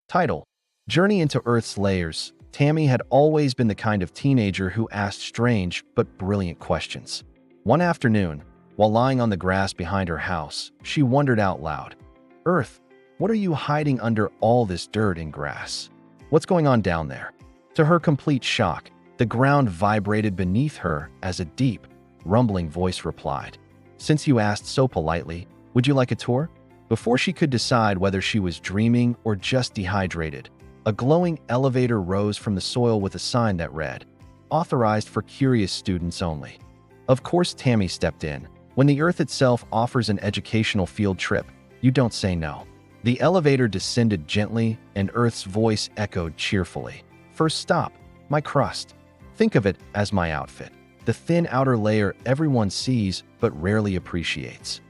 Title: Journey into Earth's Layers. Tami had always been the kind of teenager who asked strange but brilliant questions. One afternoon, while lying on the grass behind her house, she wondered out loud, "Earth, what are you hiding under all this dirt and grass? What's going on down there?" To her complete shock, the ground vibrated beneath her as a deep, rumbling voice replied, "Since you asked so politely, would you like a tour?" Before she could decide whether she was dreaming or just dehydrated, a glowing elevator rose from the soil with a sign that read, "Authorized for curious students only." Of course, Tami stepped in. When the Earth itself offers an educational field trip, you don't say no. The elevator descended gently, and Earth's voice echoed cheerfully. "First stop, my crust. Think of it as my outfit, the thin outer layer everyone sees but rarely appreciates."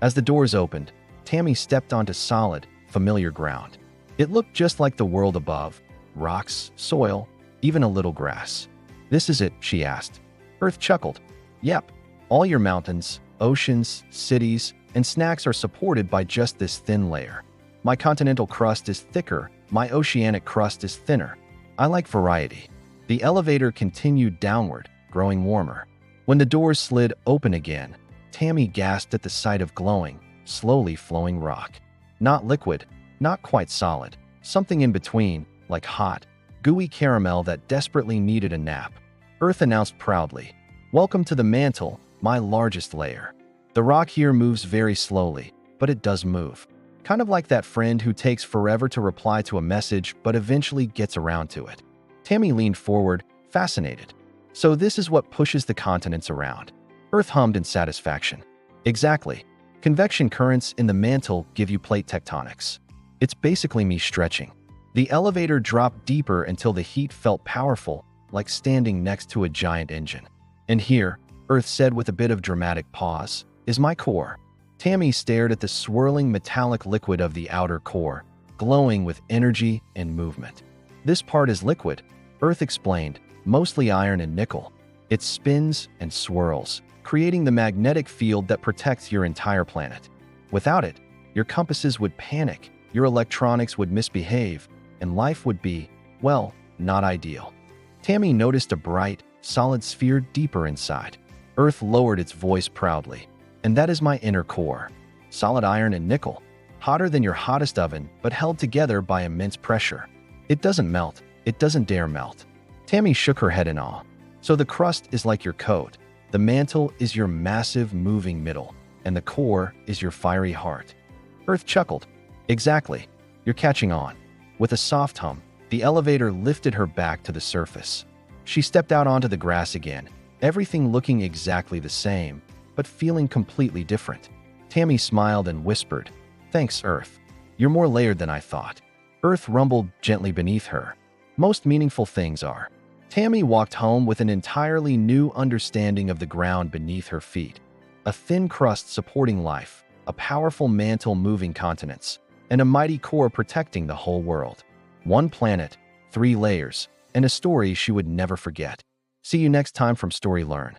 As the doors opened, Tami stepped onto solid, familiar ground. It looked just like the world above: rocks, soil, even a little grass. "This is it?" she asked. Earth chuckled. "Yep, all your mountains, oceans, cities, and snacks are supported by just this thin layer. My continental crust is thicker, my oceanic crust is thinner. I like variety." The elevator continued downward, growing warmer. When the doors slid open again, Tami gasped at the sight of glowing, slowly flowing rock. Not liquid, not quite solid, something in between, like hot, gooey caramel that desperately needed a nap. Earth announced proudly, "Welcome to the mantle, my largest layer." The rock here moves very slowly, but it does move. Kind of like that friend who takes forever to reply to a message but eventually gets around to it. Tami leaned forward, fascinated. "So this is what pushes the continents around?" Earth hummed in satisfaction. "Exactly. Convection currents in the mantle give you plate tectonics. It's basically me stretching." The elevator dropped deeper until the heat felt powerful, like standing next to a giant engine. "And here," Earth said with a bit of dramatic pause, "is my core." Tami stared at the swirling metallic liquid of the outer core, glowing with energy and movement. "This part is liquid," Earth explained, "mostly iron and nickel. It spins and swirls, creating the magnetic field that protects your entire planet. Without it, your compasses would panic, your electronics would misbehave, and life would be, well, not ideal." Tami noticed a bright, solid sphere deeper inside. Earth lowered its voice proudly. "And that is my inner core. Solid iron and nickel, hotter than your hottest oven, but held together by immense pressure. It doesn't melt, it doesn't dare melt." Tami shook her head in awe. "So the crust is like your coat. The mantle is your massive moving middle, and the core is your fiery heart." Earth chuckled. "Exactly. You're catching on." With a soft hum, the elevator lifted her back to the surface. She stepped out onto the grass again, everything looking exactly the same, but feeling completely different. Tami smiled and whispered, "Thanks, Earth. You're more layered than I thought." Earth rumbled gently beneath her. "Most meaningful things are." Tami walked home with an entirely new understanding of the ground beneath her feet. A thin crust supporting life, a powerful mantle moving continents, and a mighty core protecting the whole world. One planet, 3 layers, and a story she would never forget. See you next time from StoryLearn.